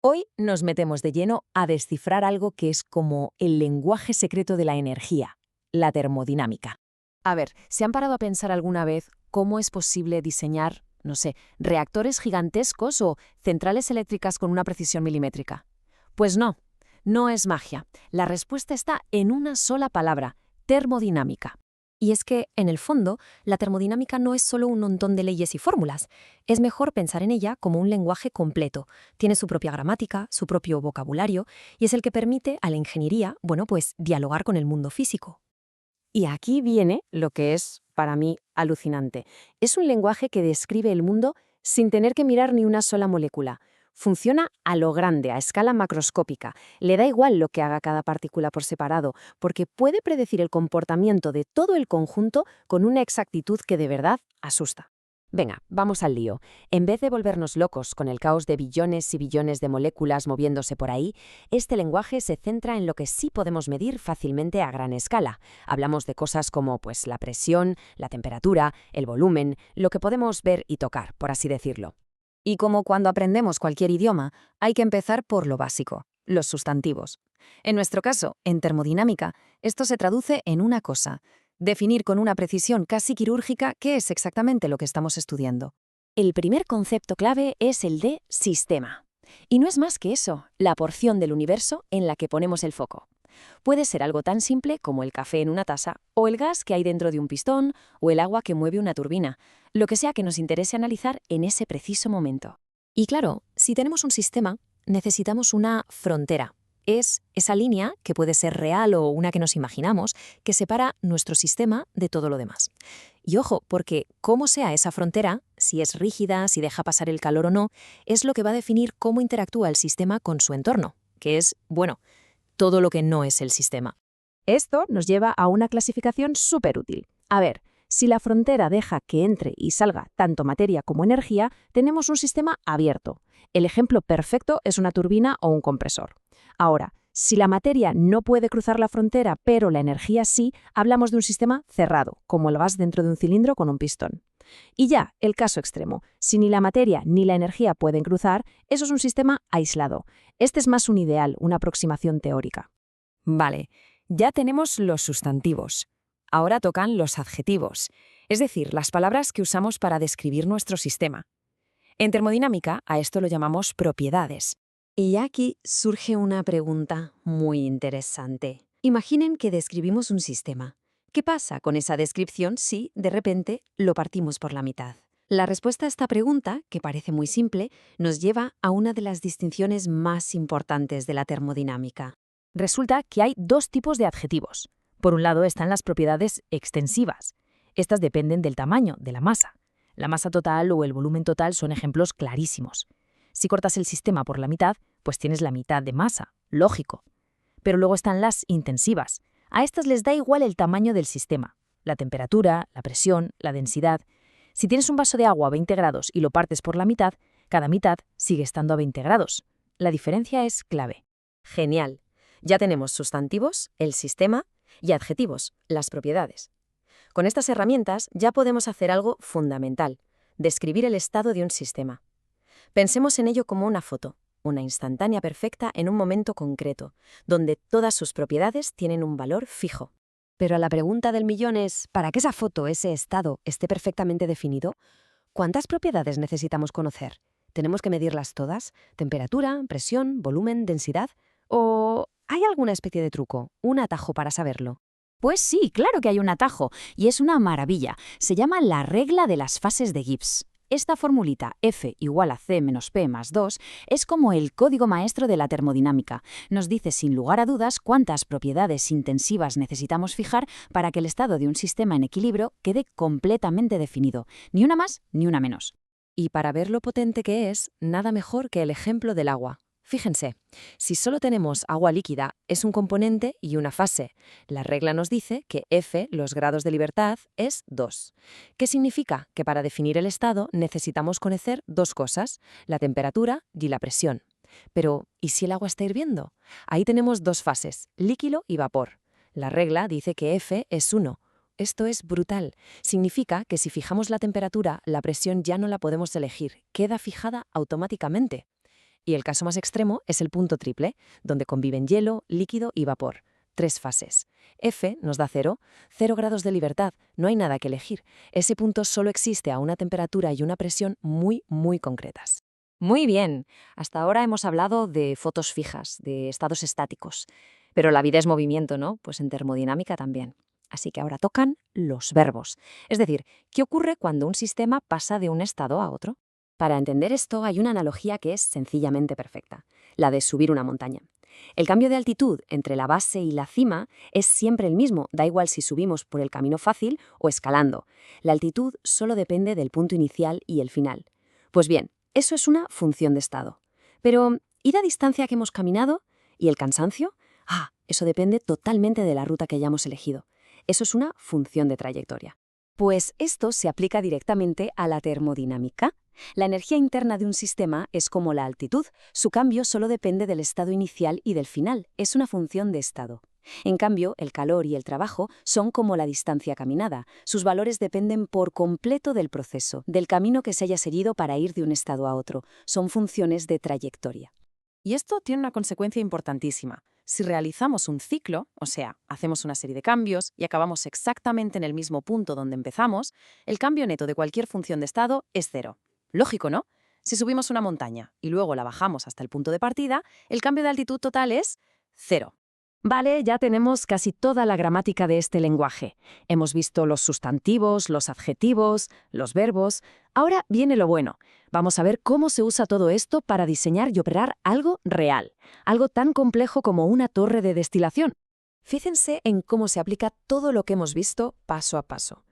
Hoy nos metemos de lleno a descifrar algo que es como el lenguaje secreto de la energía, la termodinámica. A ver, ¿se han parado a pensar alguna vez cómo es posible diseñar, no sé, reactores gigantescos o centrales eléctricas con una precisión milimétrica? Pues no, no es magia. La respuesta está en una sola palabra: termodinámica. Y es que, en el fondo, la termodinámica no es solo un montón de leyes y fórmulas. Es mejor pensar en ella como un lenguaje completo. Tiene su propia gramática, su propio vocabulario, y es el que permite a la ingeniería, bueno, pues dialogar con el mundo físico. Y aquí viene lo que es, para mí, alucinante. Es un lenguaje que describe el mundo sin tener que mirar ni una sola molécula. Funciona a lo grande, a escala macroscópica. Le da igual lo que haga cada partícula por separado, porque puede predecir el comportamiento de todo el conjunto con una exactitud que de verdad asusta. Venga, vamos al lío. En vez de volvernos locos con el caos de billones y billones de moléculas moviéndose por ahí, este lenguaje se centra en lo que sí podemos medir fácilmente a gran escala. Hablamos de cosas como pues, la presión, la temperatura, el volumen, lo que podemos ver y tocar, por así decirlo. Y como cuando aprendemos cualquier idioma, hay que empezar por lo básico, los sustantivos. En nuestro caso, en termodinámica, esto se traduce en una cosa: definir con una precisión casi quirúrgica qué es exactamente lo que estamos estudiando. El primer concepto clave es el de sistema. Y no es más que eso, la porción del universo en la que ponemos el foco. Puede ser algo tan simple como el café en una taza, o el gas que hay dentro de un pistón, o el agua que mueve una turbina, lo que sea que nos interese analizar en ese preciso momento. Y claro, si tenemos un sistema, necesitamos una frontera. Es esa línea, que puede ser real o una que nos imaginamos, que separa nuestro sistema de todo lo demás. Y ojo, porque cómo sea esa frontera, si es rígida, si deja pasar el calor o no, es lo que va a definir cómo interactúa el sistema con su entorno, que es, bueno, todo lo que no es el sistema. Esto nos lleva a una clasificación súper útil. A ver, si la frontera deja que entre y salga tanto materia como energía, tenemos un sistema abierto. El ejemplo perfecto es una turbina o un compresor. Ahora, si la materia no puede cruzar la frontera, pero la energía sí, hablamos de un sistema cerrado, como el gas dentro de un cilindro con un pistón. Y ya, el caso extremo: si ni la materia ni la energía pueden cruzar, eso es un sistema aislado. Este es más un ideal, una aproximación teórica. Vale, ya tenemos los sustantivos. Ahora tocan los adjetivos, es decir, las palabras que usamos para describir nuestro sistema. En termodinámica, a esto lo llamamos propiedades. Y aquí surge una pregunta muy interesante. Imaginen que describimos un sistema. ¿Qué pasa con esa descripción si, de repente, lo partimos por la mitad? La respuesta a esta pregunta, que parece muy simple, nos lleva a una de las distinciones más importantes de la termodinámica. Resulta que hay dos tipos de adjetivos. Por un lado están las propiedades extensivas. Estas dependen del tamaño, de la masa. La masa total o el volumen total son ejemplos clarísimos. Si cortas el sistema por la mitad, pues tienes la mitad de masa, lógico. Pero luego están las intensivas. A estas les da igual el tamaño del sistema, la temperatura, la presión, la densidad. Si tienes un vaso de agua a 20 grados y lo partes por la mitad, cada mitad sigue estando a 20 grados. La diferencia es clave. Genial. Ya tenemos sustantivos, el sistema, y adjetivos, las propiedades. Con estas herramientas ya podemos hacer algo fundamental: describir el estado de un sistema. Pensemos en ello como una foto, una instantánea perfecta en un momento concreto, donde todas sus propiedades tienen un valor fijo. Pero la pregunta del millón es: ¿para que esa foto, ese estado, esté perfectamente definido? ¿Cuántas propiedades necesitamos conocer? ¿Tenemos que medirlas todas? ¿Temperatura, presión, volumen, densidad? ¿O hay alguna especie de truco, un atajo para saberlo? Pues sí, claro que hay un atajo, y es una maravilla. Se llama la regla de las fases de Gibbs. Esta formulita F igual a C menos P más 2 es como el código maestro de la termodinámica. Nos dice sin lugar a dudas cuántas propiedades intensivas necesitamos fijar para que el estado de un sistema en equilibrio quede completamente definido, ni una más ni una menos. Y para ver lo potente que es, nada mejor que el ejemplo del agua. Fíjense, si solo tenemos agua líquida, es un componente y una fase. La regla nos dice que F, los grados de libertad, es 2. ¿Qué significa? Que para definir el estado necesitamos conocer dos cosas: la temperatura y la presión. Pero, ¿y si el agua está hirviendo? Ahí tenemos dos fases, líquido y vapor. La regla dice que F es 1. Esto es brutal. Significa que si fijamos la temperatura, la presión ya no la podemos elegir, queda fijada automáticamente. Y el caso más extremo es el punto triple, donde conviven hielo, líquido y vapor. 3 fases. F nos da 0, 0 grados de libertad, no hay nada que elegir. Ese punto solo existe a una temperatura y una presión muy, muy concretas. Muy bien, hasta ahora hemos hablado de fotos fijas, de estados estáticos. Pero la vida es movimiento, ¿no? Pues en termodinámica también. Así que ahora tocan los verbos. Es decir, ¿qué ocurre cuando un sistema pasa de un estado a otro? Para entender esto hay una analogía que es sencillamente perfecta, la de subir una montaña. El cambio de altitud entre la base y la cima es siempre el mismo, da igual si subimos por el camino fácil o escalando. La altitud solo depende del punto inicial y el final. Pues bien, eso es una función de estado. Pero, ¿y la distancia que hemos caminado? ¿Y el cansancio? Eso depende totalmente de la ruta que hayamos elegido. Eso es una función de trayectoria. Pues esto se aplica directamente a la termodinámica. La energía interna de un sistema es como la altitud. Su cambio solo depende del estado inicial y del final. Es una función de estado. En cambio, el calor y el trabajo son como la distancia caminada. Sus valores dependen por completo del proceso, del camino que se haya seguido para ir de un estado a otro. Son funciones de trayectoria. Y esto tiene una consecuencia importantísima. Si realizamos un ciclo, o sea, hacemos una serie de cambios y acabamos exactamente en el mismo punto donde empezamos, el cambio neto de cualquier función de estado es 0. Lógico, ¿no? Si subimos una montaña y luego la bajamos hasta el punto de partida, el cambio de altitud total es 0. Vale, ya tenemos casi toda la gramática de este lenguaje. Hemos visto los sustantivos, los adjetivos, los verbos. Ahora viene lo bueno. Vamos a ver cómo se usa todo esto para diseñar y operar algo real, algo tan complejo como una torre de destilación. Fíjense en cómo se aplica todo lo que hemos visto paso a paso.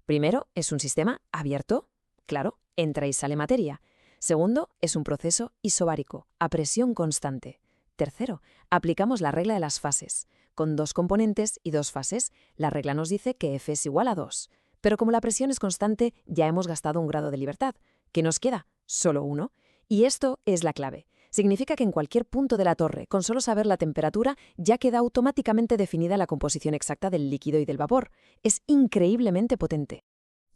Primero, es un sistema abierto. Claro, entra y sale materia. Segundo, es un proceso isobárico, a presión constante. Tercero, aplicamos la regla de las fases. Con 2 componentes y 2 fases, la regla nos dice que F es igual a 2. Pero como la presión es constante, ya hemos gastado un grado de libertad. ¿Qué nos queda? Solo 1. Y esto es la clave. Significa que en cualquier punto de la torre, con solo saber la temperatura, ya queda automáticamente definida la composición exacta del líquido y del vapor. Es increíblemente potente.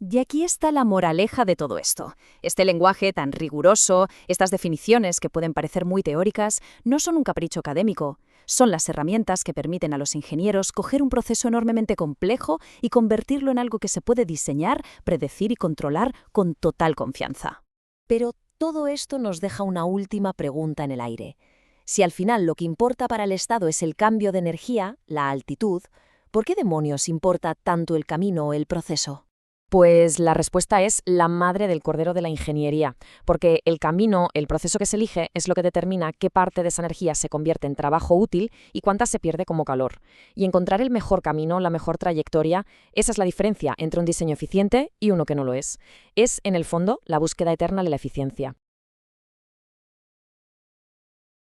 Y aquí está la moraleja de todo esto. Este lenguaje tan riguroso, estas definiciones que pueden parecer muy teóricas, no son un capricho académico. Son las herramientas que permiten a los ingenieros coger un proceso enormemente complejo y convertirlo en algo que se puede diseñar, predecir y controlar con total confianza. Pero todo esto nos deja una última pregunta en el aire. Si al final lo que importa para el estado es el cambio de energía, la altitud, ¿por qué demonios importa tanto el camino o el proceso? Pues la respuesta es la madre del cordero de la ingeniería, porque el camino, el proceso que se elige, es lo que determina qué parte de esa energía se convierte en trabajo útil y cuánta se pierde como calor. Y encontrar el mejor camino, la mejor trayectoria, esa es la diferencia entre un diseño eficiente y uno que no lo es. Es, en el fondo, la búsqueda eterna de la eficiencia.